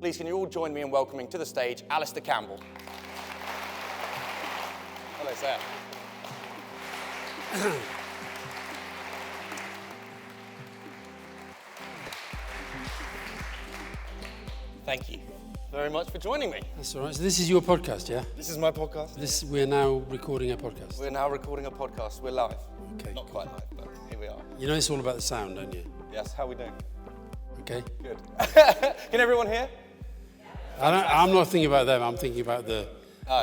Please, can you all join me in welcoming to the stage Alastair Campbell. Hello, sir. Thank you very much for joining me. That's all right. So this is your podcast, yeah? This is my podcast. We're now recording a podcast. We're now recording a podcast. We're live. Okay. Not quite live, but here we are. You know it's all about the sound, don't you? Yes, how are we doing? Okay. Good. Can everyone hear? I'm not thinking about them. I'm thinking about the.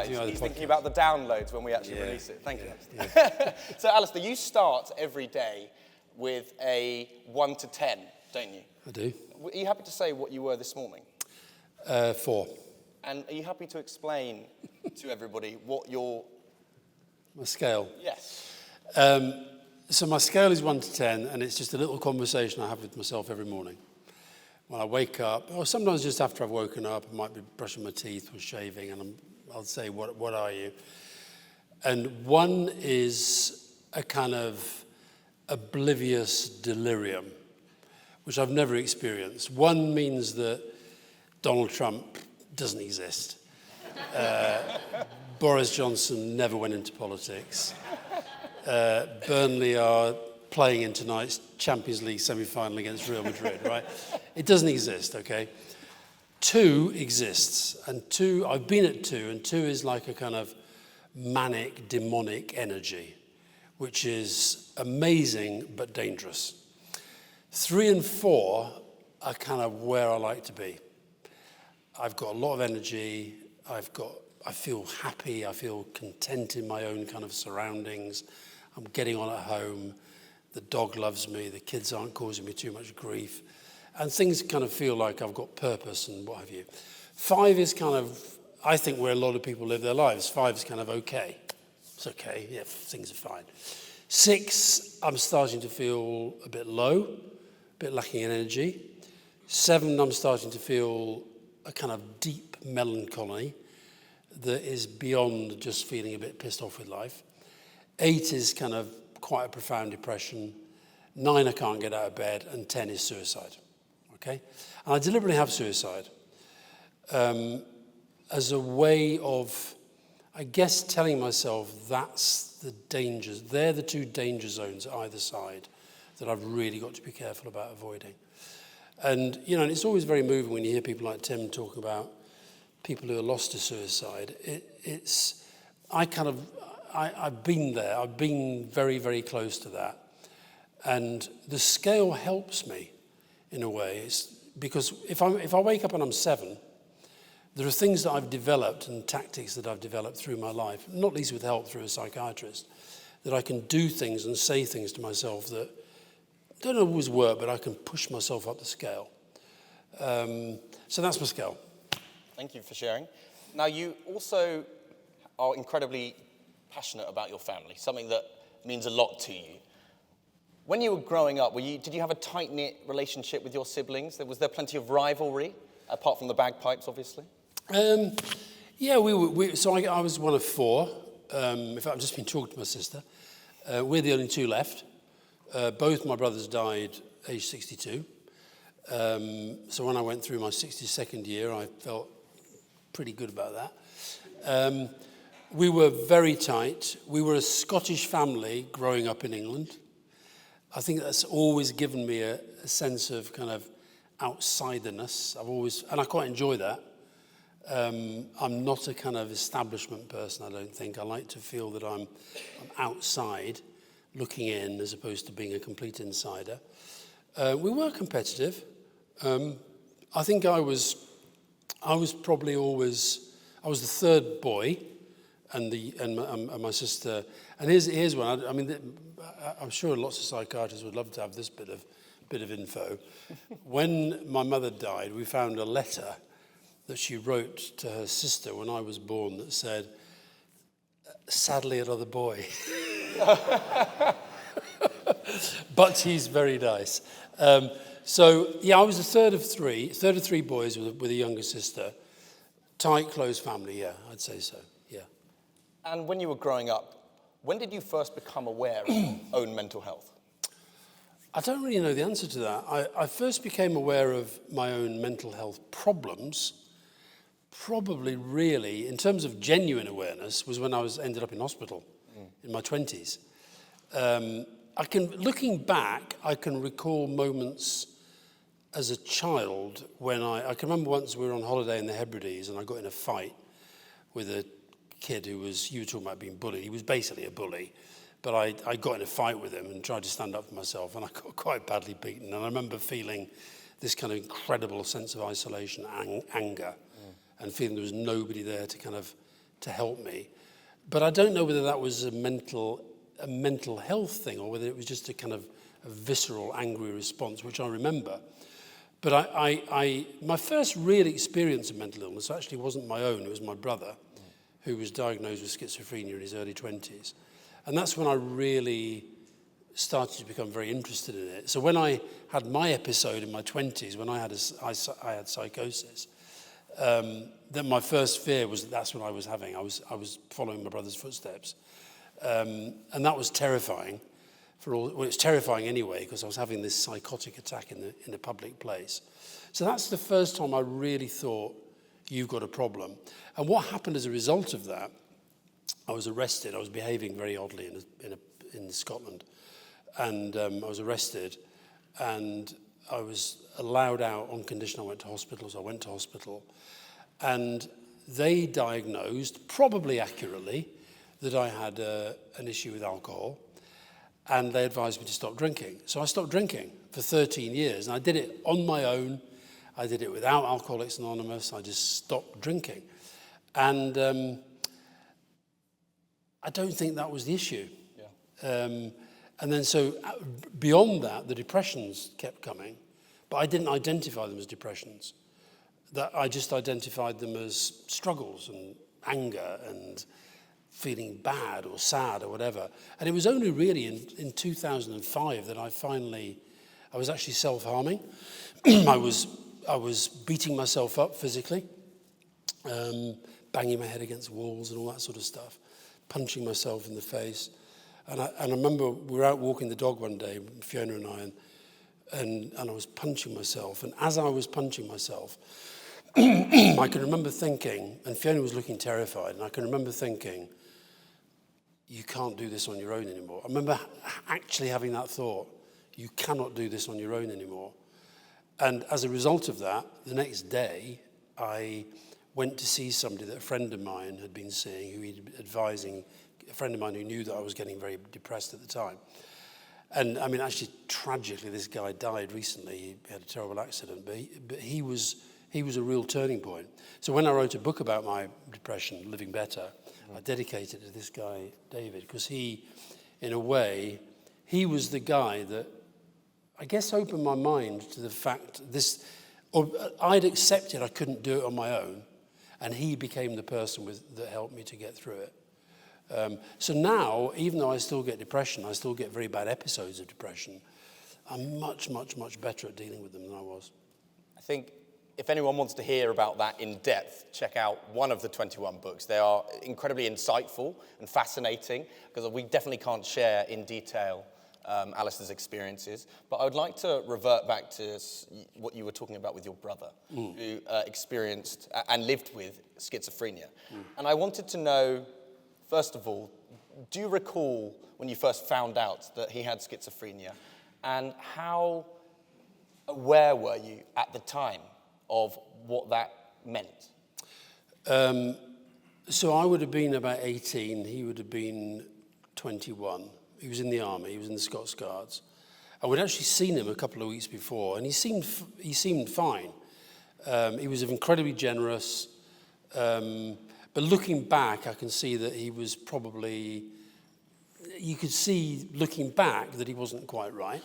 He's thinking about the downloads when we actually release it. Thank you. Yeah. So, Alastair, you start every day with a 1 to 10, don't you? I do. Are you happy to say what you were this morning? 4. And are you happy to explain to everybody what your... My scale. Yes. So my scale is 1 to 10, and it's just a little conversation I have with myself every morning. When I wake up, or sometimes just after I've woken up, I might be brushing my teeth or shaving, and I'll say, what are you? And 1 is a kind of oblivious delirium, which I've never experienced. 1 means that Donald Trump doesn't exist. Boris Johnson never went into politics. Burnley are playing in tonight's Champions League semi-final against Real Madrid, right? It doesn't exist, okay? 2 exists, and 2, I've been at 2, and 2 is like a kind of manic, demonic energy, which is amazing but dangerous. 3 and 4 are kind of where I like to be. I've got a lot of energy, I feel happy, I feel content in my own kind of surroundings. I'm getting on at home, the dog loves me, the kids aren't causing me too much grief, and things kind of feel like I've got purpose and what have you. 5 is kind of, I think, where a lot of people live their lives. 5 is kind of okay. It's okay, yeah, things are fine. 6, I'm starting to feel a bit low, a bit lacking in energy. 7, I'm starting to feel a kind of deep melancholy that is beyond just feeling a bit pissed off with life. 8 is kind of quite a profound depression. 9, I can't get out of bed. And 10 is suicide, okay? And I deliberately have suicide as a way of, I guess, telling myself that's the dangers. They're the 2 danger zones either side that I've really got to be careful about avoiding. And, you know, and it's always very moving when you hear people like Tim talk about people who are lost to suicide. I've been there. I've been very, very close to that. And the scale helps me in a way. It's because if I wake up and I'm 7, there are things that I've developed and tactics that I've developed through my life, not least with help through a psychiatrist, that I can do things and say things to myself that don't always work, but I can push myself up the scale. So that's my scale. Thank you for sharing. Now, you also are incredibly passionate about your family, something that means a lot to you. When you were growing up, did you have a tight-knit relationship with your siblings? Was there plenty of rivalry, apart from the bagpipes, obviously? Yeah, so I was one of 4. In fact, I've just been talking to my sister. We're the only 2 left. Both my brothers died age 62. So when I went through my 62nd year, I felt pretty good about that. We were very tight. We were a Scottish family growing up in England. I think that's always given me a sense of kind of outsiderness. And I quite enjoy that. I'm not a kind of establishment person, I don't think. I like to feel that I'm outside, looking in, as opposed to being a complete insider. We were competitive. I think I was probably always, I was the 3rd boy, and my sister. And here's one. I mean, I'm sure lots of psychiatrists would love to have this bit of info. When my mother died, we found a letter that she wrote to her sister when I was born that said, "Sadly, another boy." But he's very nice. So, yeah, I was the third of three boys with a younger sister. Tight, close family, yeah, I'd say so, yeah. And when you were growing up, when did you first become aware of your own mental health? I don't really know the answer to that. I first became aware of my own mental health problems, probably really, in terms of genuine awareness, was when I ended up in hospital in my 20s. Looking back, I can recall moments as a child when I can remember once we were on holiday in the Hebrides and I got in a fight with a kid who was, you were talking about being bullied, he was basically a bully, but I got in a fight with him and tried to stand up for myself and I got quite badly beaten. And I remember feeling this kind of incredible sense of isolation, anger, and feeling there was nobody there to help me. But I don't know whether that was a mental health thing or whether it was just a kind of a visceral, angry response, which I remember. But my first real experience of mental illness actually wasn't my own. It was my brother, who was diagnosed with schizophrenia in his early 20s. And that's when I really started to become very interested in it. So when I had my episode in my 20s, when I had psychosis, then my first fear was that's what I was having. I was following my brother's footsteps. And that was terrifying. It's terrifying anyway, because I was having this psychotic attack in a public place. So that's the first time I really thought, you've got a problem. And what happened as a result of that, I was arrested. I was behaving very oddly in Scotland. And I was arrested, and I was allowed out on condition I went to hospital, so I went to hospital. And they diagnosed, probably accurately, that I had an issue with alcohol, and they advised me to stop drinking. So I stopped drinking for 13 years, and I did it on my own. I did it without Alcoholics Anonymous. I just stopped drinking. And I don't think that was the issue. Yeah. And then so beyond that, the depressions kept coming, but I didn't identify them as depressions. That I just identified them as struggles and anger and feeling bad or sad or whatever. And it was only really in 2005 that I was actually self-harming. I was beating myself up physically, banging my head against walls and all that sort of stuff, punching myself in the face. And I remember we were out walking the dog one day, Fiona and I, and I was punching myself. And as I was punching myself, I can remember thinking, and Fiona was looking terrified, and I can remember thinking, you can't do this on your own anymore. I remember actually having that thought, you cannot do this on your own anymore. And as a result of that, the next day, I went to see somebody that a friend of mine had been seeing, who he'd been advising, a friend of mine who knew that I was getting very depressed at the time. And I mean, actually, tragically, this guy died recently. He had a terrible accident, but he was a real turning point. So when I wrote a book about my depression, Living Better, I dedicated it to this guy, David, because he, in a way, he was the guy that I guess opened my mind to the fact I'd accepted I couldn't do it on my own, and he became the person that helped me to get through it. So now, even though I still get depression, I still get very bad episodes of depression, I'm much, much, much better at dealing with them than I was. I think if anyone wants to hear about that in depth, check out one of the 21 books. They are incredibly insightful and fascinating, because we definitely can't share in detail Alastair's experiences. But I would like to revert back to what you were talking about with your brother, who experienced and lived with schizophrenia. And I wanted to know, first of all, do you recall when you first found out that he had schizophrenia, and how aware were you at the time of what that meant? So I would have been about 18. He would have been 21. He was in the army. He was in the Scots Guards. I would actually seen him a couple of weeks before, and he seemed fine. He was incredibly generous. But looking back, I can see that he was probably. You could see looking back that he wasn't quite right.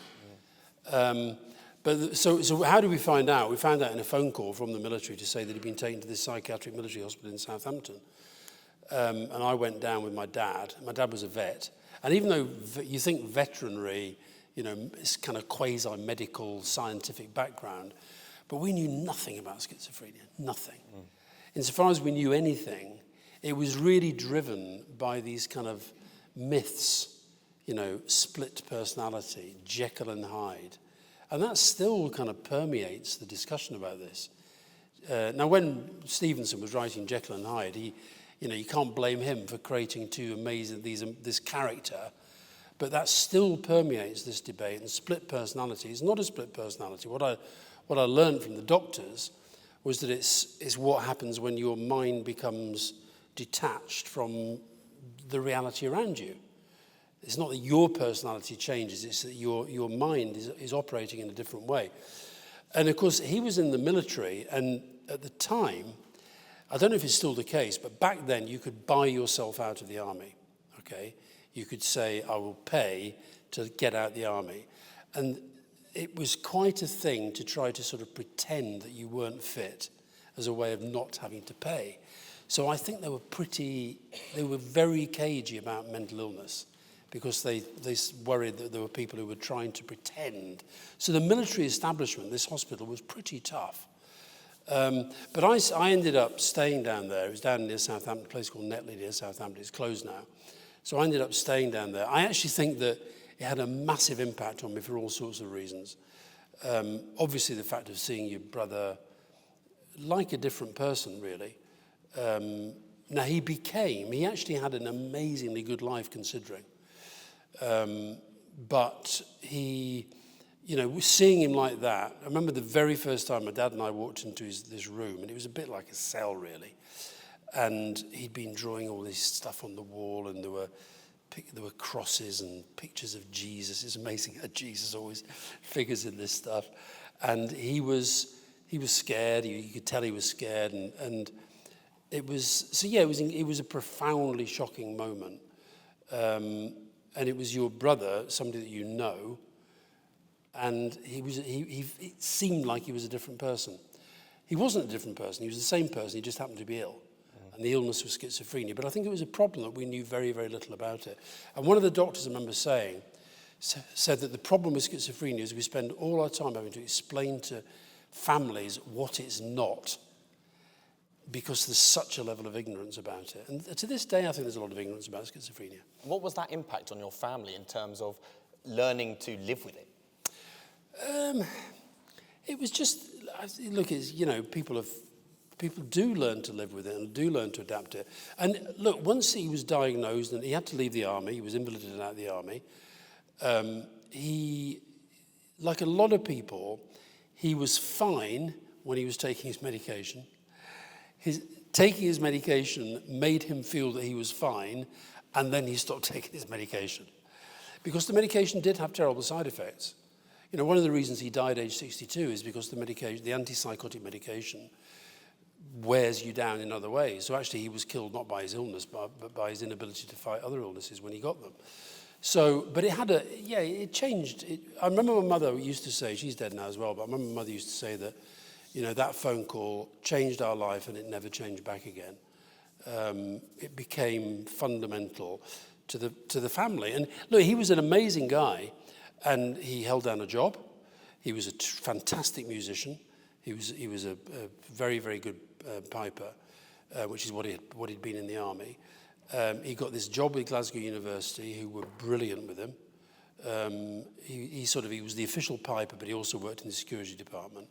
But so how did we find out? We found out in a phone call from the military to say that he'd been taken to this psychiatric military hospital in Southampton. And I went down with my dad. My dad was a vet. And even though you think veterinary, it's kind of quasi-medical scientific background, but we knew nothing about schizophrenia, nothing. Insofar as we knew anything, it was really driven by these kind of myths split personality, Jekyll and Hyde. And that still kind of permeates the discussion about this. Now, when Stevenson was writing Jekyll and Hyde, you can't blame him for creating this character, but that still permeates this debate. And split personality is not a split personality. What I learned from the doctors was that it's what happens when your mind becomes detached from the reality around you. It's not that your personality changes, it's that your mind is operating in a different way. And of course, he was in the military, and at the time, I don't know if it's still the case, but back then you could buy yourself out of the army, okay? You could say, I will pay to get out the army. And it was quite a thing to try to sort of pretend that you weren't fit as a way of not having to pay. So I think they were very cagey about mental illness, because they worried that there were people who were trying to pretend. So the military establishment, this hospital, was pretty tough. But I ended up staying down there. It was down near Southampton, a place called Netley near Southampton. It's closed now. So I ended up staying down there. I actually think that it had a massive impact on me for all sorts of reasons. Obviously, the fact of seeing your brother like a different person, really. Now, he actually had an amazingly good life considering. But seeing him like that, I remember the very first time my dad and I walked into this room, and it was a bit like a cell, really. And he'd been drawing all this stuff on the wall, and there were crosses and pictures of Jesus. It's amazing how Jesus always figures in this stuff. And he was scared. You could tell he was scared, and it was it was a profoundly shocking moment. And it was your brother, somebody that you know, and it seemed like he was a different person. He wasn't a different person. He was the same person. He just happened to be ill. And the illness was schizophrenia. But I think it was a problem that we knew very, very little about it. And one of the doctors I remember said that the problem with schizophrenia is we spend all our time having to explain to families what it's not, because there's such a level of ignorance about it. And to this day, I think there's a lot of ignorance about schizophrenia. What was that impact on your family in terms of learning to live with it? It was just, look, people do learn to live with it and do learn to adapt it. And look, once he was diagnosed and he had to leave the army, he was invalided out of the army, like a lot of people, he was fine when he was taking his medication. Taking his medication made him feel that he was fine, and then he stopped taking his medication. Because the medication did have terrible side effects. One of the reasons he died age 62 is because the antipsychotic medication wears you down in other ways. So actually he was killed not by his illness, but by his inability to fight other illnesses when he got them. So, but it changed. I remember my mother used to say, she's dead now as well, but I remember my mother used to say that, that phone call changed our life and it never changed back again. It became fundamental to the family. And look, he was an amazing guy, and he held down a job. He was a fantastic musician. He was a very, very good piper, which is what he'd been in the army. He got this job with Glasgow University, who were brilliant with him. He was the official piper, but he also worked in the security department.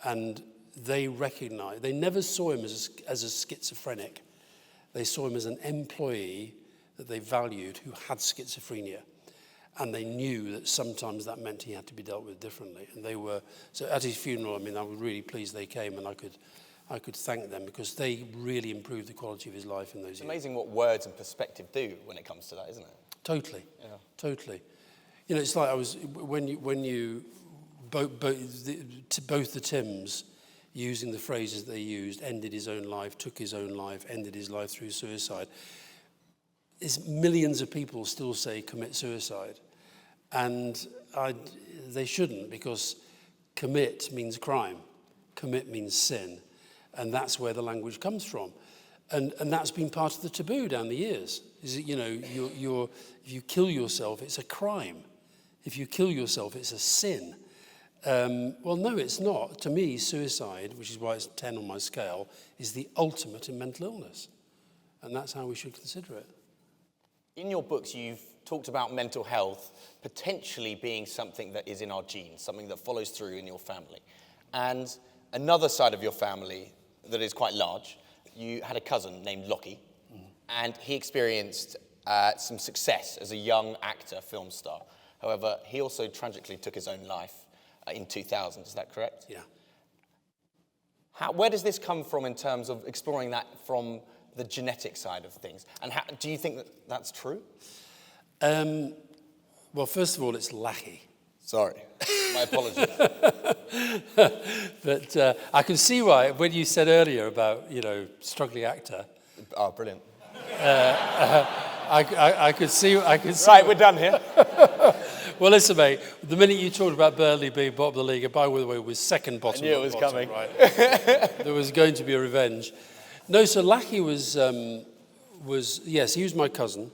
And they never saw him as a schizophrenic. They saw him as an employee that they valued who had schizophrenia. And they knew that sometimes that meant he had to be dealt with differently. And so at his funeral, I was really pleased they came, and I could thank them, because they really improved the quality of his life in those years. It's amazing what words and perspective do when it comes to that, isn't it? Totally. Yeah. Totally. It's like both the Tims, using the phrases they used, ended his own life, took his own life, ended his life through suicide. Millions of people still say commit suicide. And they shouldn't, because commit means crime. Commit means sin. And that's where the language comes from. And that's been part of the taboo down the years. Is that, if you kill yourself, it's a crime. If you kill yourself, it's a sin. Well, no, it's not. To me, suicide, which is why it's 10 on my scale, is the ultimate in mental illness. And that's how we should consider it. In your books, you've talked about mental health potentially being something that is in our genes, something that follows through in your family. And another side of your family that is quite large, you had a cousin named Lockie, and he experienced some success as a young actor, film star. However, he also tragically took his own life in 2000, is that correct? Yeah. Where does this come from in terms of exploring that from the genetic side of things? And do you think that that's true? Well, first of all, it's lucky. Sorry, my apologies. But I can see why, when you said earlier about, struggling actor. Oh, brilliant. I could see. Right, we're done here. Well, listen, mate, the minute you talked about Burnley being bottom of the league, and by the way, it was second bottom. I knew it was coming. Right? There was going to be a revenge. No, so Lackey was yes, he was my cousin.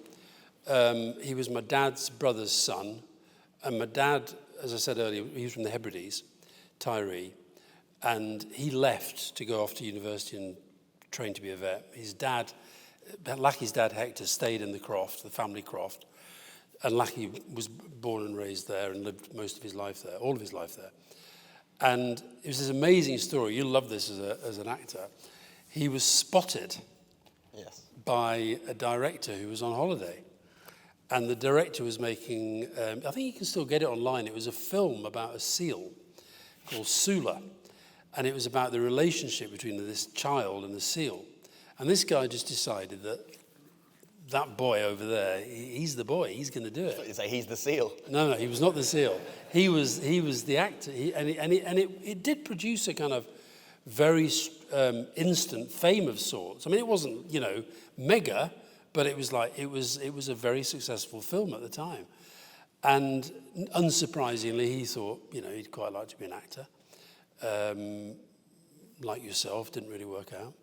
He was my dad's brother's son. And my dad, as I said earlier, he was from the Hebrides, Tyree. And he left to go off to university and train to be a vet. His dad, Lackey's dad, Hector, stayed in the croft, the family croft. And Lackey was born and raised there and lived most of his life there, all of his life there. And it was this amazing story. You'll love this as an actor. He was spotted by a director who was on holiday. And the director was making, I think you can still get it online. It was a film about a seal called Sula. And it was about the relationship between this child and the seal. And this guy just decided that boy over there, he's the boy, he's going to do it. You say he's the seal. No, he was not the seal. He was the actor. It did produce a kind of very instant fame of sorts. I mean, it wasn't, mega, but it was a very successful film at the time. And unsurprisingly, he thought, he'd quite like to be an actor. Like yourself, didn't really work out.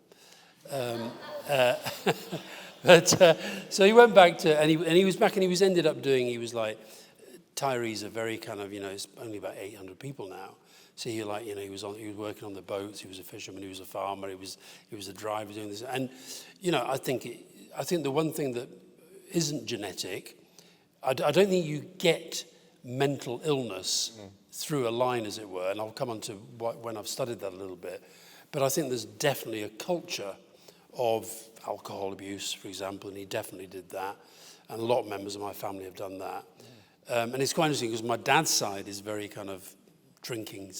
So he went back to, and he was back, and he ended up doing, he was like, Tyree's a very kind of, it's only about 800 people now. So he he was working on the boats, he was a fisherman, he was a farmer, he was a driver doing this. And, I think the one thing that isn't genetic, I don't think you get mental illness through a line, as it were, and I'll come on to when I've studied that a little bit. But I think there's definitely a culture of alcohol abuse, for example, and he definitely did that. And a lot of members of my family have done that. And it's quite interesting because my dad's side is very kind of drinking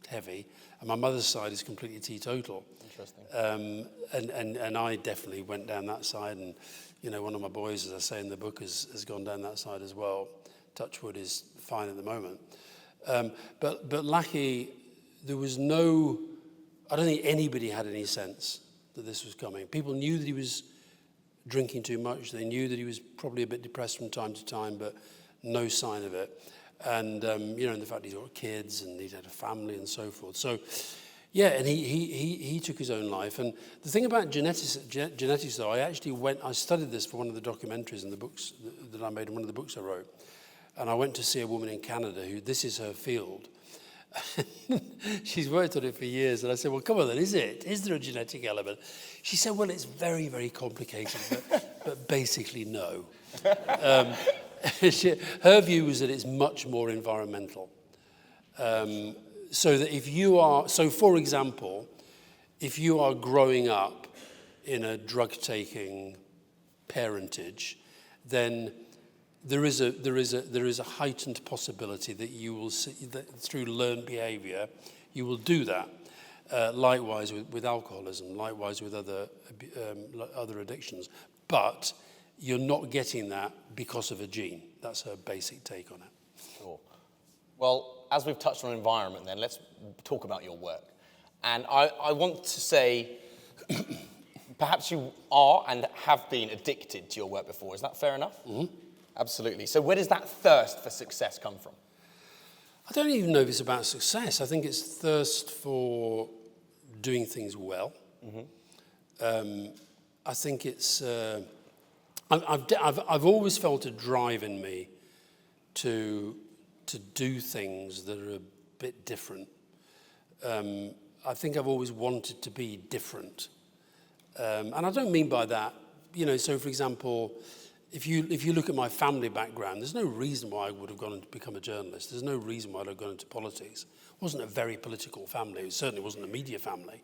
heavy, and my mother's side is completely teetotal. Interesting. And I definitely went down that side, and one of my boys, as I say in the book, has gone down that side as well. Touchwood is fine at the moment. But Lackey, there was I don't think anybody had any sense that this was coming. People knew that he was drinking too much. They knew that he was probably a bit depressed from time to time, but no sign of it. And, and the fact he's got kids and he'd had a family and so forth. So, yeah, and he took his own life. And the thing about genetics though, I studied this for one of the documentaries in the books that I made, in one of the books I wrote. And I went to see a woman in Canada this is her field. She's worked on it for years, and I said, well, come on then, is there a genetic element? She said, well, it's very, very complicated, but basically no. Her view was that it's much more environmental. So that for example, if you are growing up in a drug-taking parentage, then there is a heightened possibility that you will see that through learned behaviour, you will do that. Likewise with alcoholism, likewise with other addictions. But you're not getting that because of a gene. That's her basic take on it. Sure. Well, as we've touched on environment then, let's talk about your work. And I want to say, perhaps you are and have been addicted to your work before. Is that fair enough? Mm-hmm. Absolutely. So where does that thirst for success come from? I don't even know if it's about success. I think it's thirst for doing things well. Mm-hmm. I think it's... I've always felt a drive in me to do things that are a bit different. I think I've always wanted to be different. And I don't mean by that, so for example, if you look at my family background, there's no reason why I would have gone to become a journalist. There's no reason why I'd have gone into politics. It wasn't a very political family. It certainly wasn't a media family.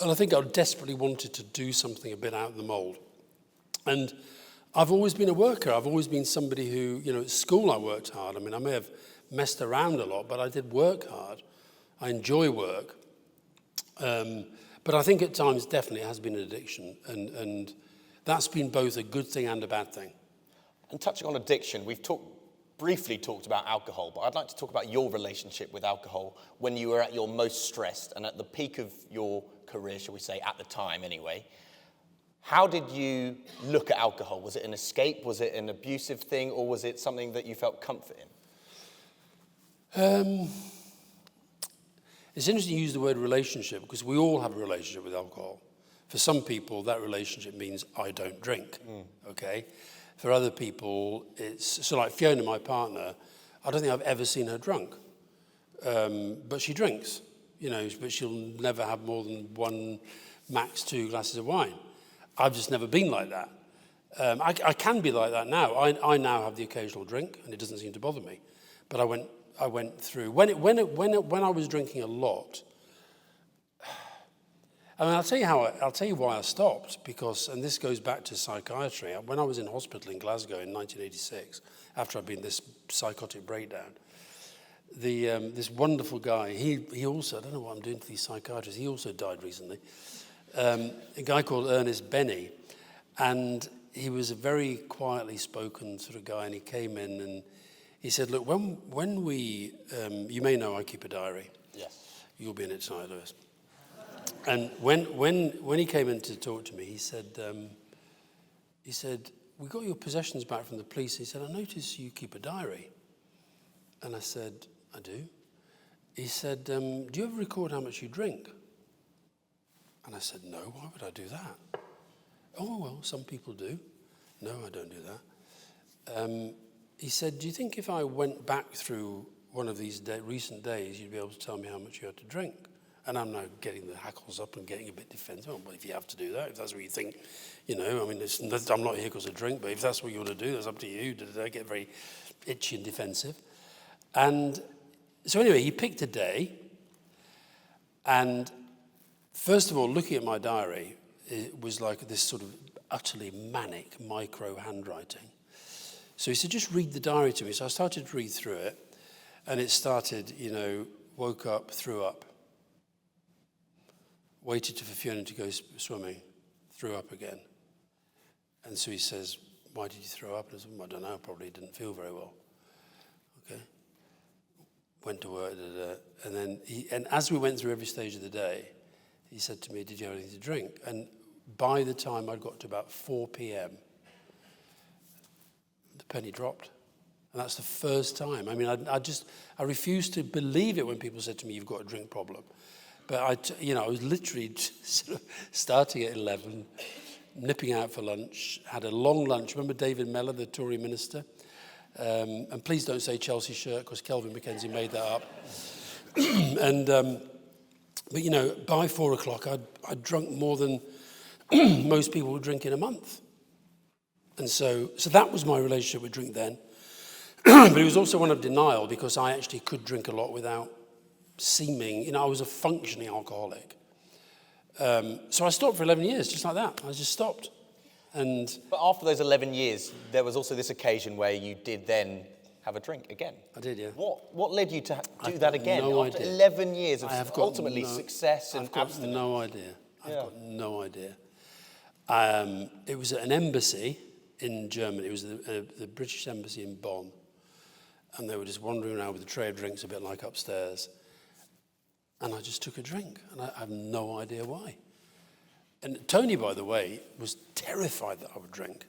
And I think I desperately wanted to do something a bit out of the mould. And I've always been a worker. I've always been somebody who, at school I worked hard. I mean, I may have messed around a lot, but I did work hard. I enjoy work. But I think at times definitely it has been an addiction. And that's been both a good thing and a bad thing. And touching on addiction, we've briefly talked about alcohol, but I'd like to talk about your relationship with alcohol when you were at your most stressed and at the peak of your career, shall we say, at the time anyway. How did you look at alcohol? Was it an escape? Was it an abusive thing? Or was it something that you felt comfort in? It's interesting you use the word relationship because we all have a relationship with alcohol. For some people, that relationship means I don't drink, okay? For other people, it's... So like Fiona, my partner, I don't think I've ever seen her drunk. But she drinks, but she'll never have more than 1, max 2 glasses of wine. I've just never been like that. I can be like that now. I now have the occasional drink, and it doesn't seem to bother me. But I went through... When I was drinking a lot... I mean, I'll tell you why I stopped, because, and this goes back to psychiatry. When I was in hospital in Glasgow in 1986, after I'd been this psychotic breakdown, this wonderful guy, he also, I don't know what I'm doing to these psychiatrists, he also died recently, a guy called Ernest Benny, and he was a very quietly spoken sort of guy, and he came in and he said, look, when we, you may know I keep a diary. Yes. You'll be in it tonight, Lewis. And when he came in to talk to me, he said, we got your possessions back from the police. He said, I notice you keep a diary. And I said, I do. He said, do you ever record how much you drink? And I said, no, why would I do that? Oh, well, some people do. No, I don't do that. He said, do you think if I went back through one of these recent days, you'd be able to tell me how much you had to drink? And I'm now getting the hackles up and getting a bit defensive. Well, if you have to do that, if that's what you think, I mean, I'm not here because of drink, but if that's what you want to do, that's up to you. I get very itchy and defensive. And so anyway, he picked a day. And first of all, looking at my diary, it was like this sort of utterly manic micro handwriting. So he said, just read the diary to me. So I started to read through it. And it started, woke up, threw up. Waited for Fiona to go swimming, threw up again. And so he says, why did you throw up? And I said, I don't know, probably didn't feel very well. Okay. Went to work, and then and as we went through every stage of the day, he said to me, did you have anything to drink? And by the time I'd got to about 4 p.m., the penny dropped. And that's the first time. I mean, I refused to believe it when people said to me, you've got a drink problem. But I was literally sort of starting at 11, nipping out for lunch, had a long lunch. Remember David Mellor, the Tory minister? And please don't say Chelsea shirt, because Kelvin Mackenzie made that up. But by 4 o'clock, I'd drunk more than most people would drink in a month. And so that was my relationship with drink then. But it was also one of denial, because I actually could drink a lot without seeming, I was a functioning alcoholic. So I stopped for 11 years, just like that. I just stopped. But after those 11 years, there was also this occasion where you did then have a drink again. I did, yeah. What led you to do that again? No after idea. 11 years of ultimately success and abstinence? I've got no idea. I've got no idea. It was at an embassy in Germany. It was the British embassy in Bonn. And they were just wandering around with a tray of drinks, a bit like upstairs. And I just took a drink, and I have no idea why. And Tony, by the way, was terrified that I would drink.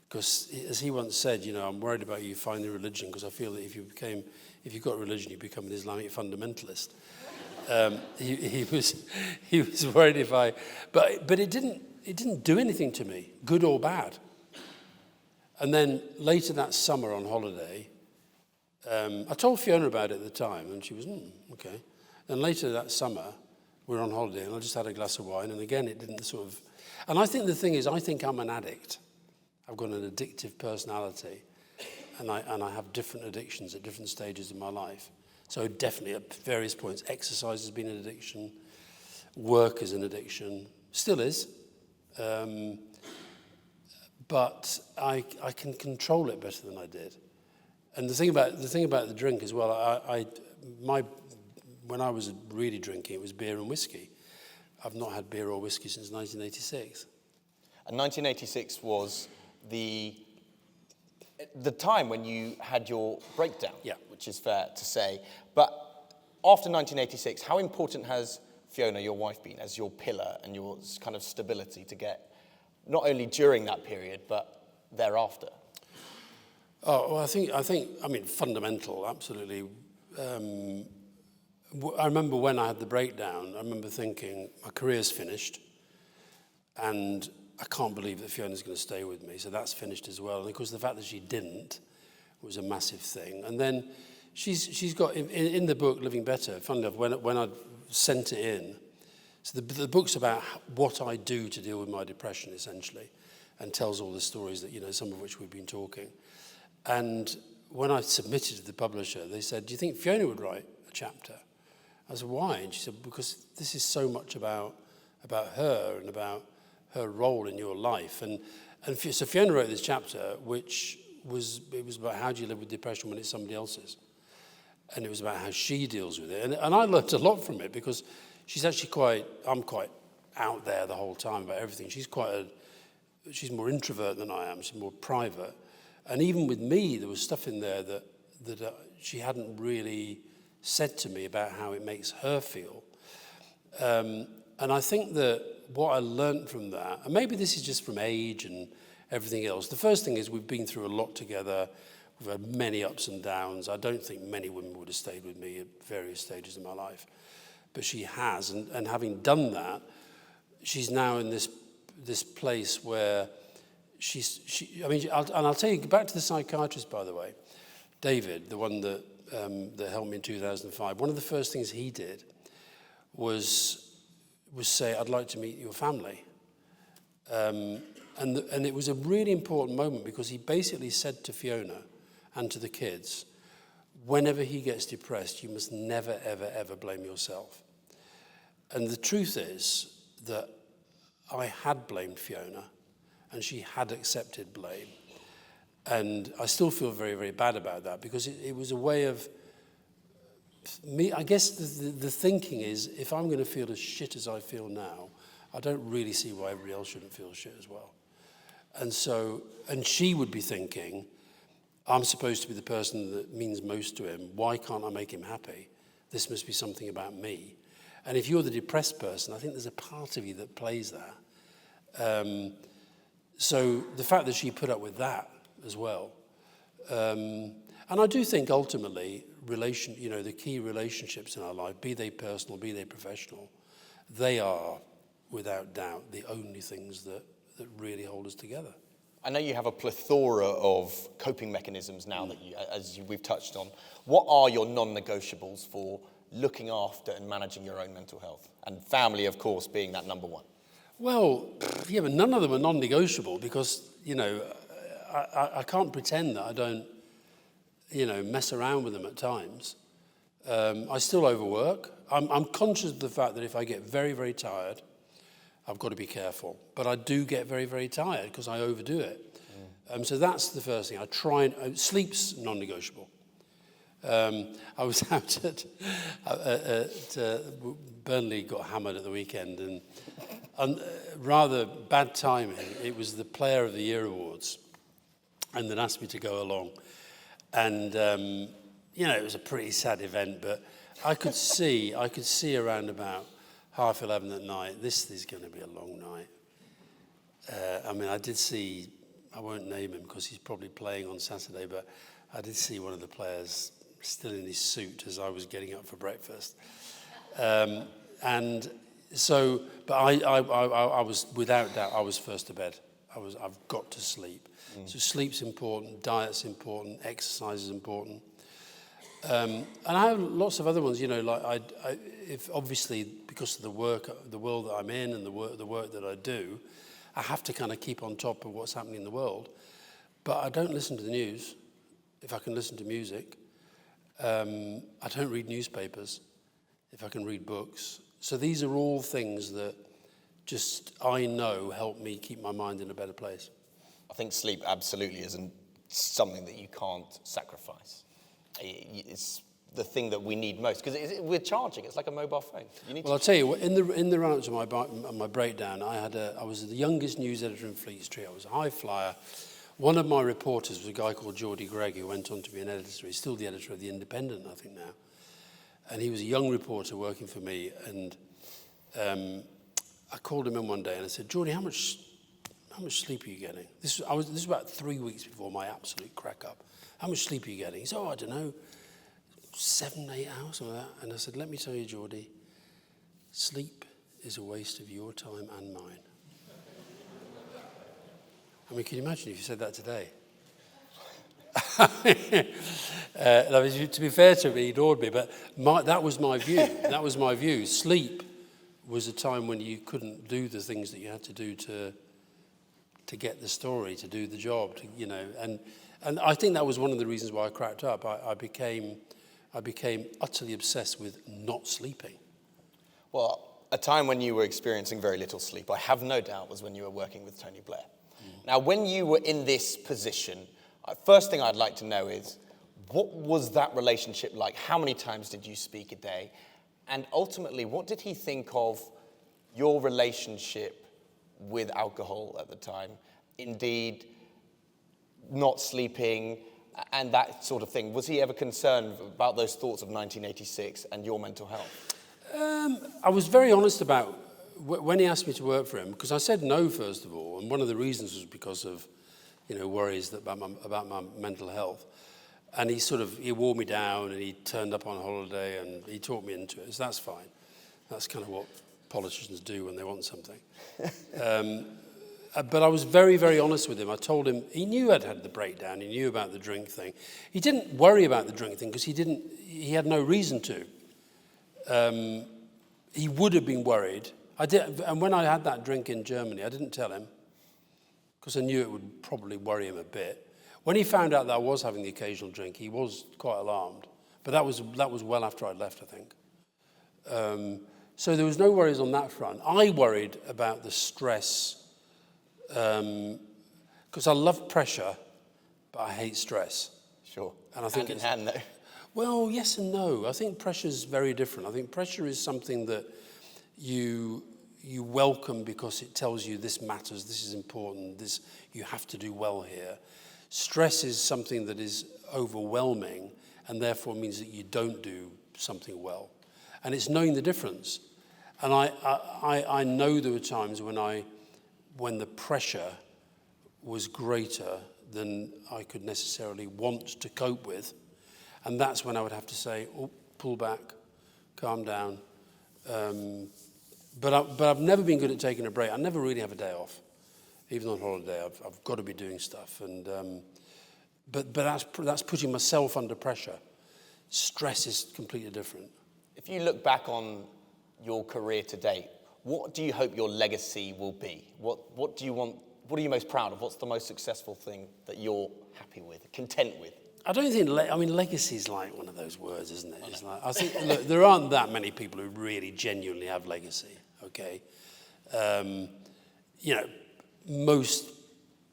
Because, as he once said, I'm worried about you finding religion, because I feel that if you've got religion, you become an Islamic fundamentalist. He was worried if I... But it didn't do anything to me, good or bad. And then later that summer on holiday, I told Fiona about it at the time, and she was, okay. And later that summer, we were on holiday, and I just had a glass of wine, and again, it didn't sort of... And I think the thing is, I think I'm an addict. I've got an addictive personality, and I have different addictions at different stages of my life. So definitely at various points, exercise has been an addiction, work is an addiction, still is, but I can control it better than I did. And the thing about the drink as well, when I was really drinking, it was beer and whiskey. I've not had beer or whiskey since 1986. And 1986 was the time when you had your breakdown, Yeah. which is fair to say. But after 1986, how important has Fiona, your wife, been as your pillar and your kind of stability to get, not only during that period, but thereafter? Oh, well, I mean, fundamental, absolutely. I remember when I had the breakdown, I remember thinking, my career's finished, and I can't believe that Fiona's going to stay with me, so that's finished as well. And of course, the fact that she didn't was a massive thing. And then she's got, in the book, Living Better, funnily enough, when I sent it in, so the book's about what I do to deal with my depression, essentially, and tells all the stories that, some of which we've been talking. And when I submitted to the publisher, they said, do you think Fiona would write a chapter? I said, why? And she said, because this is so much about her and about her role in your life. And so Fiona wrote this chapter, which was about how do you live with depression when it's somebody else's. And it was about how she deals with it. And I learned a lot from it because she's actually I'm quite out there the whole time about everything. She's more introvert than I am. She's more private. And even with me, there was stuff in there that she hadn't really said to me about how it makes her feel. And I think that what I learned from that, and maybe this is just from age and everything else, the first thing is we've been through a lot together. We've had many ups and downs. I don't think many women would have stayed with me at various stages of my life. But she has. And having done that, she's now in this place where I'll tell you, back to the psychiatrist, by the way, David, the one that helped me in 2005, one of the first things he did was say, I'd like to meet your family. And it was a really important moment because he basically said to Fiona and to the kids, whenever he gets depressed, you must never, ever, ever blame yourself. And the truth is that I had blamed Fiona and she had accepted blame. And I still feel very, very bad about that because it was a way of me. I guess the thinking is, if I'm going to feel as shit as I feel now, I don't really see why everybody else shouldn't feel shit as well. And she would be thinking, I'm supposed to be the person that means most to him. Why can't I make him happy? This must be something about me. And if you're the depressed person, I think there's a part of you that plays that. So the fact that she put up with that as well. And I do think ultimately, the key relationships in our life, be they personal, be they professional, they are, without doubt, the only things that really hold us together. I know you have a plethora of coping mechanisms now that we've touched on. What are your non-negotiables for looking after and managing your own mental health? And family, of course, being that number one. Well, yeah, but none of them are non-negotiable because, I can't pretend that I don't, mess around with them at times. I still overwork. I'm conscious of the fact that if I get very, very tired, I've got to be careful. But I do get very, very tired because I overdo it. So that's the first thing. I try and sleep's non-negotiable. I was out at Burnley got hammered at the weekend, and rather bad timing. It was the Player of the Year awards, and they'd asked me to go along, and it was a pretty sad event. But I could see around about 11:30 at night, this is going to be a long night. I did see, I won't name him because he's probably playing on Saturday, but I did see one of the players still in his suit as I was getting up for breakfast. And so, but I was, without doubt, I was first to bed. I've got to sleep. So sleep's important, diet's important, exercise is important. And I have lots of other ones, if obviously because of the world that I'm in and the work that I do, I have to kind of keep on top of what's happening in the world. But I don't listen to the news if I can listen to music. I don't read newspapers if I can read books. So these are all things that just I know help me keep my mind in a better place. I think sleep absolutely isn't something that you can't sacrifice. It's the thing that we need most, because we're charging. It's like a mobile phone. I'll tell you, in the run-up to my breakdown, I was the youngest news editor in Fleet Street. I was a high flyer. One of my reporters was a guy called Geordie Gregg, who went on to be an editor. He's still the editor of The Independent, I think, now. And he was a young reporter working for me. And I called him in one day and I said, Geordie, how much sleep are you getting? This was about 3 weeks before my absolute crack up. How much sleep are you getting? He said, I don't know, 7, 8 hours, something like that. And I said, let me tell you, Geordie, sleep is a waste of your time and mine. I mean, can you imagine if you said that today? To be fair to him, he ignored me, but that was my view. That was my view. Sleep was a time when you couldn't do the things that you had to do to get the story, to do the job, and I think that was one of the reasons why I cracked up. I became utterly obsessed with not sleeping. Well, a time when you were experiencing very little sleep, I have no doubt, was when you were working with Tony Blair. Now, when you were in this position, first thing I'd like to know is, what was that relationship like? How many times did you speak a day? And ultimately, what did he think of your relationship with alcohol at the time? Indeed, not sleeping and that sort of thing. Was he ever concerned about those thoughts of 1986 and your mental health? I was very honest about when he asked me to work for him, because I said no, first of all, and one of the reasons was because of, worries about my mental health. And he wore me down, and he turned up on holiday, and he talked me into it. So that's fine. That's kind of what politicians do when they want something. But I was very, very honest with him. I told him, he knew I'd had the breakdown. He knew about the drink thing. He didn't worry about the drink thing because he had no reason to. He would have been worried. And when I had that drink in Germany, I didn't tell him because I knew it would probably worry him a bit. When he found out that I was having the occasional drink, he was quite alarmed. But that was well after I'd left, I think. So there was no worries on that front. I worried about the stress because I love pressure, but I hate stress. Sure. And I think hand in hand, though. Well, yes and no. I think pressure is very different. I think pressure is something that you welcome because it tells you this matters, this is important, this you have to do well here. Stress is something that is overwhelming and therefore means that you don't do something well. And it's knowing the difference. And I know there were times when the pressure was greater than I could necessarily want to cope with. And that's when I would have to say, pull back, calm down. But I've never been good at taking a break. I never really have a day off. Even on holiday, I've got to be doing stuff. And but that's putting myself under pressure. Stress is completely different. If you look back on your career to date, what do you hope your legacy will be? What do you want? What are you most proud of? What's the most successful thing that you're happy with, content with? I don't think, legacy is like one of those words, isn't it? It's like, I think, look, there aren't that many people who really genuinely have legacy, okay? Most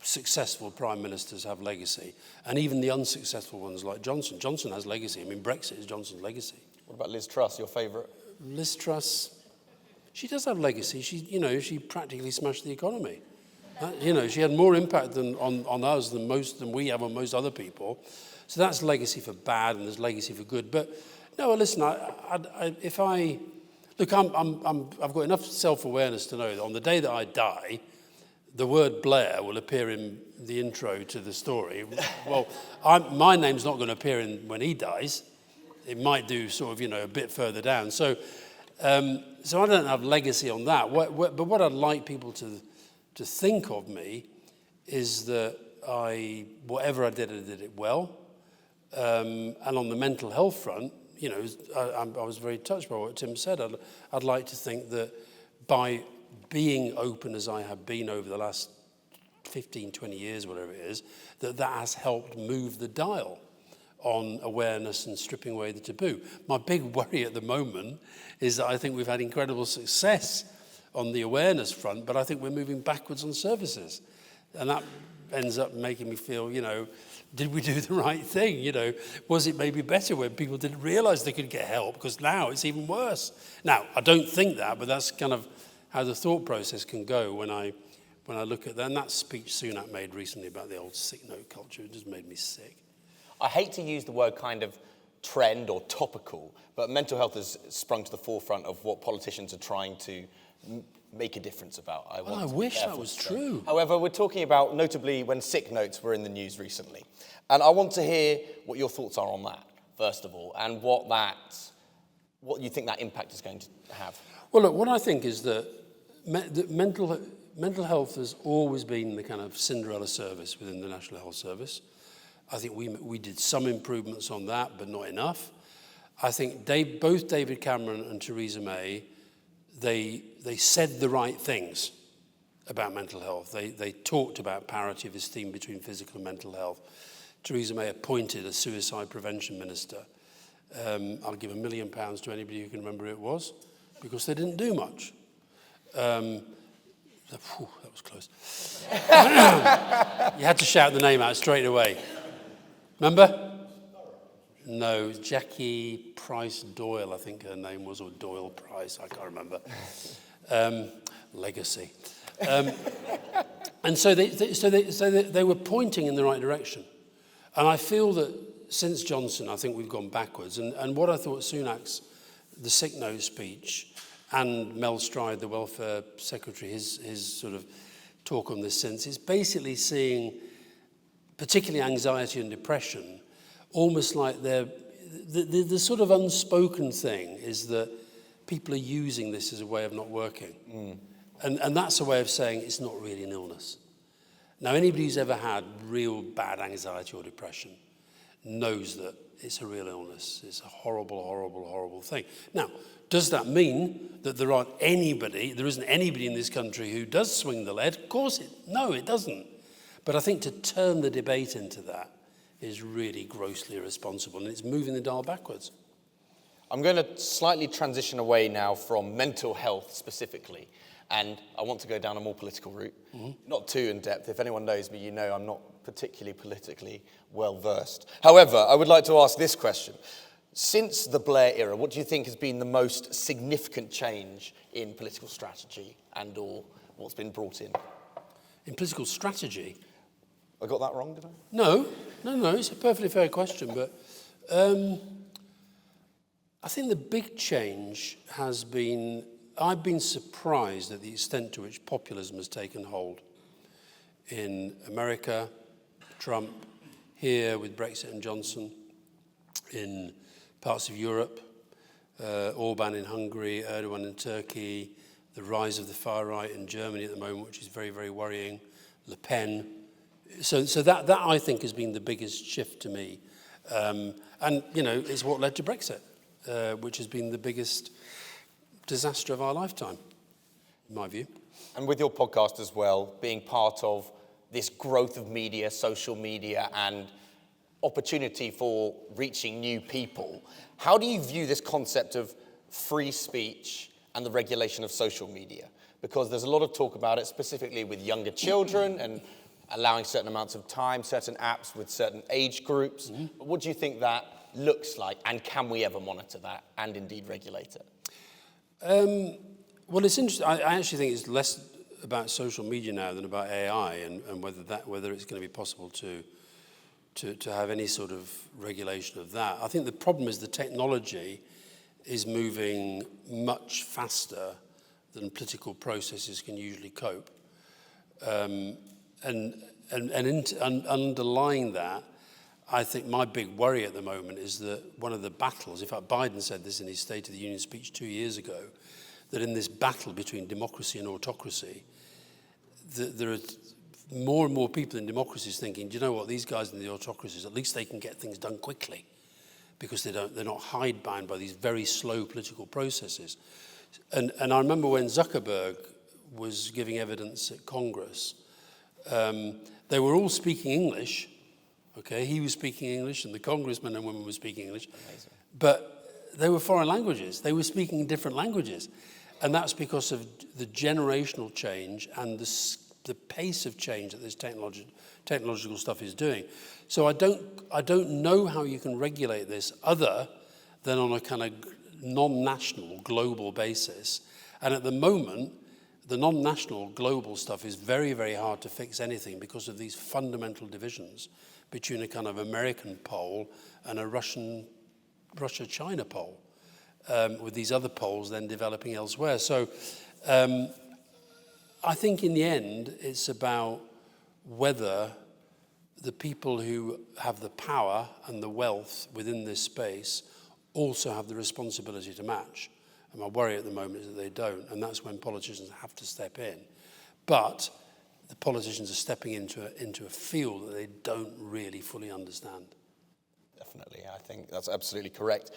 successful prime ministers have legacy, and even the unsuccessful ones like Johnson. Johnson has legacy. I mean, Brexit is Johnson's legacy. What about Liz Truss, your favourite? Liz Truss, she does have legacy. She practically smashed the economy. She had more impact on us than we have on most other people. So that's legacy for bad, and there's legacy for good. But no, listen. I've got enough self-awareness to know that on the day that I die, the word Blair will appear in the intro to the story. Well, my name's not going to appear in when he dies. It might do sort of, a bit further down. So I don't have legacy on that. But what I'd like people to think of me is that whatever I did it well. And on the mental health front, I was very touched by what Tim said. I'd like to think that by being open as I have been over the last 15, 20 years, whatever it is, that has helped move the dial on awareness and stripping away the taboo. My big worry at the moment is that I think we've had incredible success on the awareness front, but I think we're moving backwards on services. And that ends up making me feel, did we do the right thing? Was it maybe better when people didn't realize they could get help? Because now it's even worse. Now, I don't think that, but that's kind of how the thought process can go when I look at that. And that speech Sunak made recently about the old sick note culture, it just made me sick. I hate to use the word kind of trend or topical, but mental health has sprung to the forefront of what politicians are trying to make a difference about. I wish that was true. However, we're talking about notably when sick notes were in the news recently. And I want to hear what your thoughts are on that, first of all, and what you think that impact is going to have. Well, look, what I think is that mental health has always been the kind of Cinderella service within the National Health Service. I think we did some improvements on that, but not enough. I think both David Cameron and Theresa May, they said the right things about mental health. They talked about parity of esteem between physical and mental health. Theresa May appointed a suicide prevention minister. I'll give £1 million to anybody who can remember who it was, because they didn't do much. That was close. You had to shout the name out straight away. Remember? No, Jackie Price Doyle, I think her name was, or Doyle Price, I can't remember. Legacy. And so they were pointing in the right direction. And I feel that since Johnson, I think we've gone backwards. And what I thought Sunak's, the sick note speech, and Mel Stride, the welfare secretary, his sort of talk on this since, is basically seeing particularly anxiety and depression almost like the sort of unspoken thing is that people are using this as a way of not working. And that's a way of saying it's not really an illness. Now, anybody who's ever had real bad anxiety or depression knows that it's a real illness. It's a horrible, horrible, horrible thing. Now, does that mean that there isn't anybody in this country who does swing the lead? Of course no, it doesn't. But I think to turn the debate into that is really grossly irresponsible, and it's moving the dial backwards. I'm going to slightly transition away now from mental health specifically, and I want to go down a more political route. Not too in-depth. If anyone knows me, you know I'm not particularly politically well-versed. However, I would like to ask this question. Since the Blair era, what do you think has been the most significant change in political strategy and or what's been brought in? In political strategy? I got that wrong, did I? No, it's a perfectly fair question, but I think the big change has been, I've been surprised at the extent to which populism has taken hold. In America, Trump, here with Brexit and Johnson, in parts of Europe, Orban in Hungary, Erdogan in Turkey, the rise of the far right in Germany at the moment, which is very, very worrying, Le Pen. So that I think has been the biggest shift to me. And, it's what led to Brexit, which has been the biggest disaster of our lifetime, in my view. And with your podcast as well, being part of this growth of media, social media, and opportunity for reaching new people, how do you view this concept of free speech and the regulation of social media? Because there's a lot of talk about it, specifically with younger children and allowing certain amounts of time, certain apps with certain age groups. But what do you think that looks like, and can we ever monitor that and indeed regulate it? Well, it's interesting. I actually think it's less about social media now than about AI and whether it's going to be possible to have any sort of regulation of that. I think the problem is the technology is moving much faster than political processes can usually cope. And underlying that, I think my big worry at the moment is that one of the battles, in fact, Biden said this in his State of the Union speech 2 years ago, that in this battle between democracy and autocracy, there are more and more people in democracies thinking, do you know what, these guys in the autocracies, at least they can get things done quickly because they're not hidebound by these very slow political processes. And I remember when Zuckerberg was giving evidence at Congress, they were all speaking English. Okay, he was speaking English, and the congressmen and women were speaking English. Amazing. But they were foreign languages. They were speaking different languages. And that's because of the generational change and the pace of change that this technological stuff is doing. So I don't know how you can regulate this other than on a kind of non-national, global basis. And at the moment, the non-national, global stuff is very, very hard to fix anything because of these fundamental divisions between a kind of American pole and a Russia-China pole, with these other poles then developing elsewhere. So I think in the end, it's about whether the people who have the power and the wealth within this space also have the responsibility to match. And my worry at the moment is that they don't, and that's when politicians have to step in. But the politicians are stepping into a field that they don't really fully understand. Definitely, I think that's absolutely correct.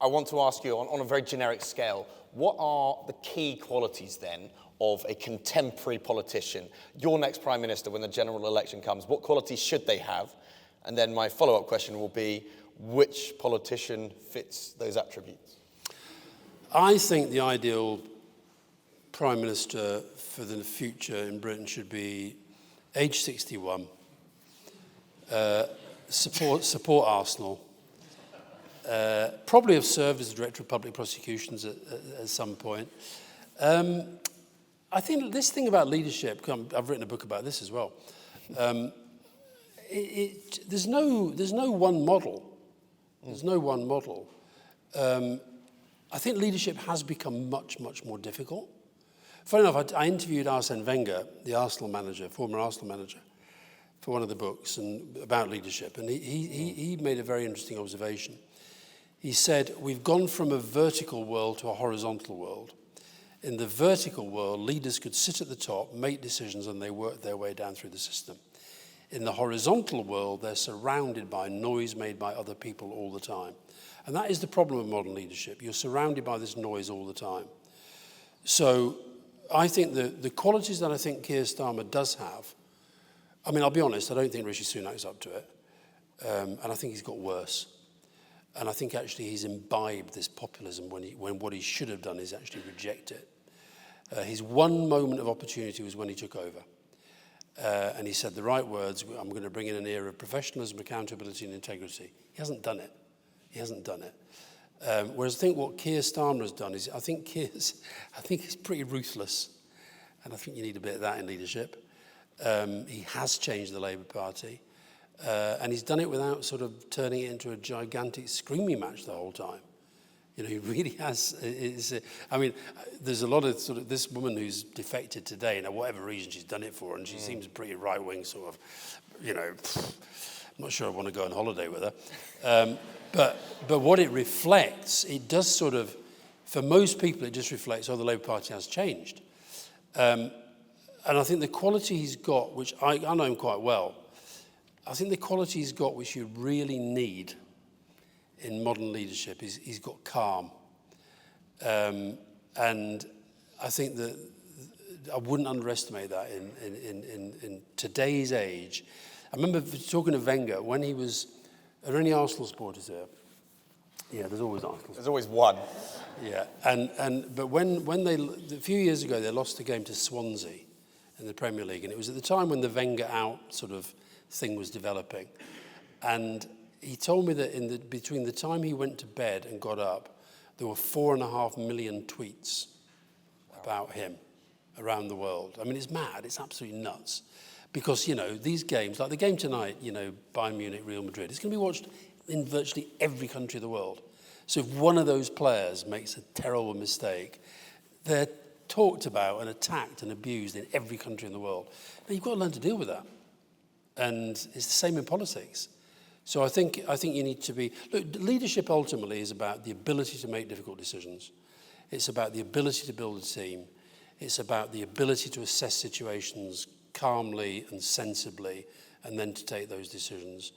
I want to ask you, on a very generic scale, what are the key qualities then of a contemporary politician? Your next Prime Minister, when the general election comes, what qualities should they have? And then my follow-up question will be, which politician fits those attributes? I think the ideal Prime Minister for the future in Britain should be age 61, support Arsenal, probably have served as Director of Public Prosecutions at some point. I think this thing about leadership, I've written a book about this as well, there's no one model. There's no one model. I think leadership has become much, much more difficult. Funny enough, I interviewed Arsene Wenger, the Arsenal manager, former Arsenal manager, for one of the books about leadership. And he made a very interesting observation. He said, we've gone from a vertical world to a horizontal world. In the vertical world, leaders could sit at the top, make decisions, and they worked their way down through the system. In the horizontal world, they're surrounded by noise made by other people all the time. And that is the problem of modern leadership. You're surrounded by this noise all the time. So I think the qualities that I think Keir Starmer does have, I mean, I'll be honest, I don't think Rishi Sunak's up to it. And I think he's got worse. And I think actually he's imbibed this populism when what he should have done is actually reject it. His one moment of opportunity was when he took over. And he said the right words, I'm going to bring in an era of professionalism, accountability and integrity. He hasn't done it. He hasn't done it. Whereas I think what Keir Starmer has done is, I think he's pretty ruthless. And I think you need a bit of that in leadership. He has changed the Labour Party. And he's done it without sort of turning it into a gigantic screaming match the whole time. You know, he really has. I mean, there's a lot of sort of this woman who's defected today, and for whatever reason she's done it for, and she seems pretty right-wing sort of, you know, I'm not sure I want to go on holiday with her. But what it reflects, it does sort of, for most people, it just reflects, the Labour Party has changed. And I think the quality he's got, which I know him quite well, I think the quality he's got, which you really need in modern leadership, is he's got calm. And I think that I wouldn't underestimate that in today's age. I remember talking to Wenger when he was, are there any Arsenal supporters here? Yeah, there's always Arsenal. There's always one. Yeah, but when they, a few years ago, they lost a game to Swansea in the Premier League, and it was at the time when the Wenger out sort of thing was developing. And he told me that between the time he went to bed and got up, there were 4.5 million tweets about him around the world. I mean, it's mad. It's absolutely nuts. Because, you know, these games, like the game tonight, you know, Bayern Munich, Real Madrid, it's going to be watched in virtually every country of the world. So if one of those players makes a terrible mistake, they're talked about and attacked and abused in every country in the world. Now, you've got to learn to deal with that. And it's the same in politics. So I think you need to be... Look, leadership ultimately is about the ability to make difficult decisions. It's about the ability to build a team. It's about the ability to assess situations calmly and sensibly and then to take those decisions.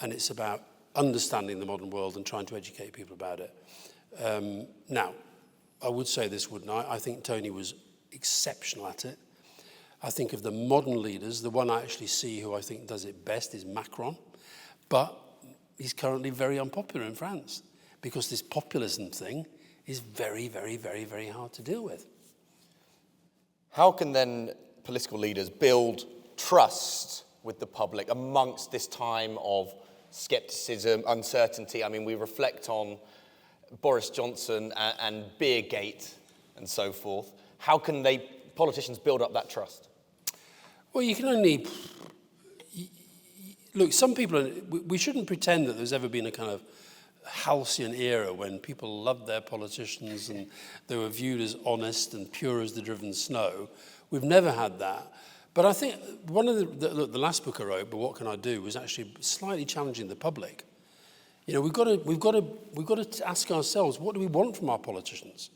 And it's about understanding the modern world and trying to educate people about it. Now, I would say this, wouldn't I? I think Tony was exceptional at it. I think of the modern leaders, the one I actually see who I think does it best is Macron. But he's currently very unpopular in France because this populism thing is very, very, very, very hard to deal with. How can then political leaders build trust with the public amongst this time of skepticism, uncertainty? I mean, we reflect on Boris Johnson and Beergate and so forth. How can politicians build up that trust? Well, you can only... Look, some people... We shouldn't pretend that there's ever been a kind of halcyon era when people loved their politicians and they were viewed as honest and pure as the driven snow. We've never had that. But I think one of the last book I wrote, But What Can I Do, was actually slightly challenging the public. You know, we've got to ask ourselves, what do we want from our politicians?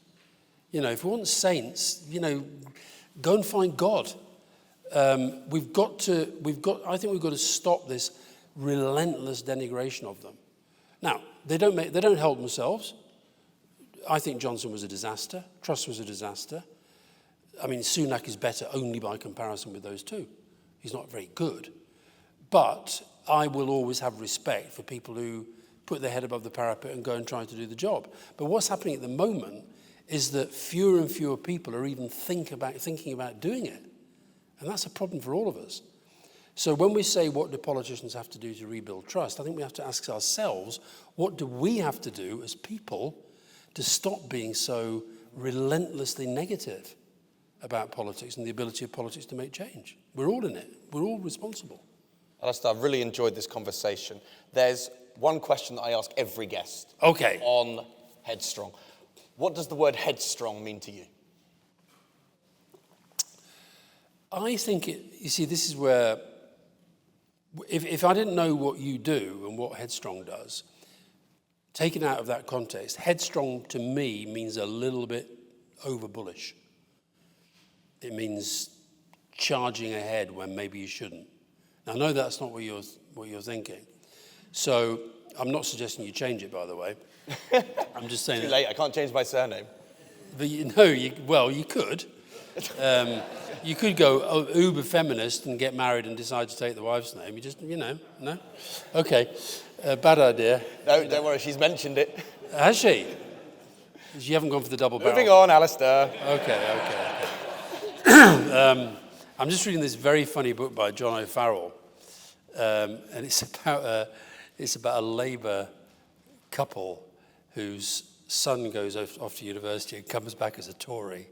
You know, if we want saints, you know, go and find God. I think we've got to stop this relentless denigration of them. Now, they don't help themselves. I think Johnson was a disaster. Truss was a disaster. I mean, Sunak is better only by comparison with those two. He's not very good. But I will always have respect for people who put their head above the parapet and go and try to do the job. But what's happening at the moment is that fewer and fewer people are even thinking about doing it. And that's a problem for all of us. So when we say, what do politicians have to do to rebuild trust, I think we have to ask ourselves, what do we have to do as people to stop being so relentlessly negative about politics and the ability of politics to make change? We're all in it. We're all responsible. Alastair, I've really enjoyed this conversation. There's one question that I ask every guest on Headstrong. What does the word headstrong mean to you? I think you see, this is where, if I didn't know what you do and what Headstrong does, taken out of that context, Headstrong to me means a little bit over bullish. It means charging ahead when maybe you shouldn't. Now, I know that's not what you're thinking. So I'm not suggesting you change it, by the way. I'm just saying... Too late, I can't change my surname. But you could. You could go uber feminist and get married and decide to take the wife's name. You just, no? Okay, bad idea. No, don't worry, she's mentioned it. Has she? You haven't gone for the double barrel. Moving on, Alastair. Okay. I'm just reading this very funny book by John O'Farrell, and it's about a Labour couple whose son goes off to university and comes back as a Tory,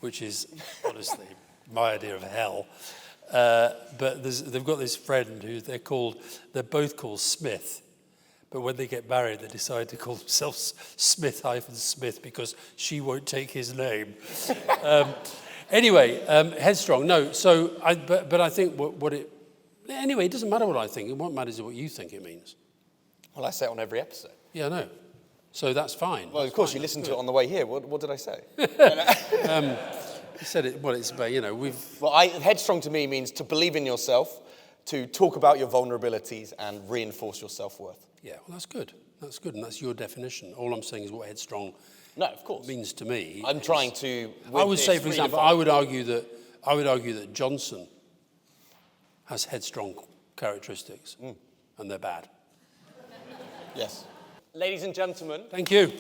which is honestly my idea of hell. But they've got this friend who they're both called Smith. But when they get married, they decide to call themselves Smith-Smith because she won't take his name. Anyway, Headstrong. No, so but I think anyway, it doesn't matter what I think. What matters is what you think it means. Well, I say it on every episode. Yeah, I know. So that's fine. Well, of course, you listened to it on the way here. What did I say? You said it. Well, it's about Headstrong to me means to believe in yourself, to talk about your vulnerabilities, and reinforce your self-worth. Yeah, well, that's good. That's good, and that's your definition. All I'm saying is what Headstrong means to me. I'm trying to. I would say, for example, I would argue that Johnson has headstrong characteristics, and they're bad. Yes. Ladies and gentlemen. Thank you.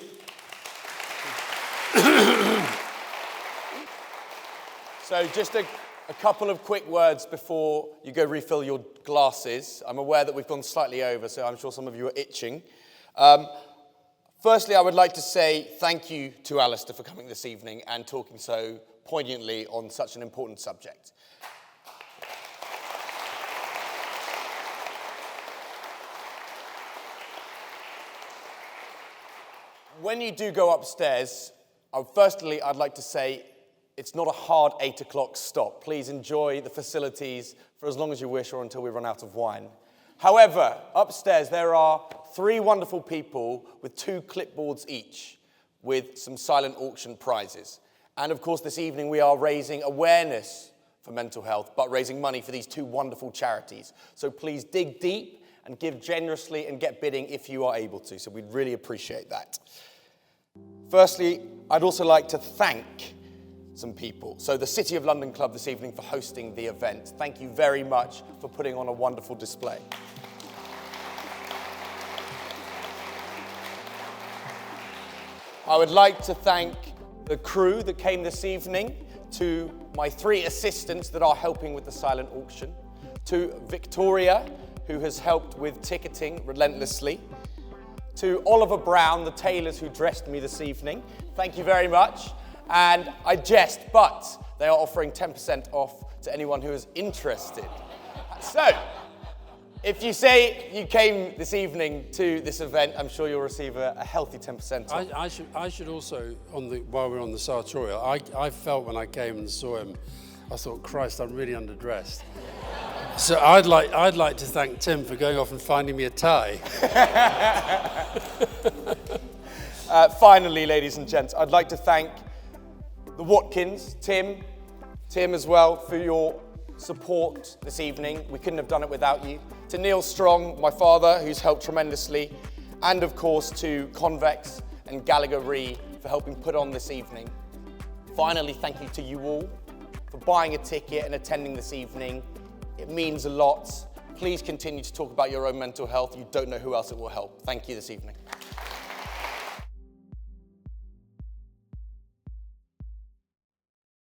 So just a couple of quick words before you go refill your glasses. I'm aware that we've gone slightly over, so I'm sure some of you are itching. Firstly, I would like to say thank you to Alastair for coming this evening and talking so poignantly on such an important subject. When you do go upstairs, I'd like to say it's not a hard 8 o'clock stop. Please enjoy the facilities for as long as you wish or until we run out of wine. However, upstairs there are 3 wonderful people with 2 clipboards each with some silent auction prizes. And of course, this evening we are raising awareness for mental health, but raising money for these 2 wonderful charities. So please dig deep and give generously and get bidding if you are able to. So we'd really appreciate that. Firstly, I'd also like to thank some people. So the City of London Club this evening for hosting the event. Thank you very much for putting on a wonderful display. I would like to thank the crew that came this evening, to my 3 assistants that are helping with the silent auction, to Victoria, who has helped with ticketing relentlessly, to Oliver Brown, the tailors who dressed me this evening. Thank you very much. And I jest, but they are offering 10% off to anyone who is interested. So, if you say you came this evening to this event, I'm sure you'll receive a healthy 10% off. I should also, while we're on the sartorial, I felt when I came and saw him, I thought, Christ, I'm really underdressed. So I'd like to thank Tim for going off and finding me a tie. Finally, ladies and gents, I'd like to thank the Watkins, Tim as well, for your support this evening. We couldn't have done it without you. To Neil Strong, my father, who's helped tremendously, and of course to Convex and Gallagher Re for helping put on this evening. Finally, thank you to you all for buying a ticket and attending this evening. It means a lot. Please continue to talk about your own mental health. You don't know who else it will help. Thank you this evening.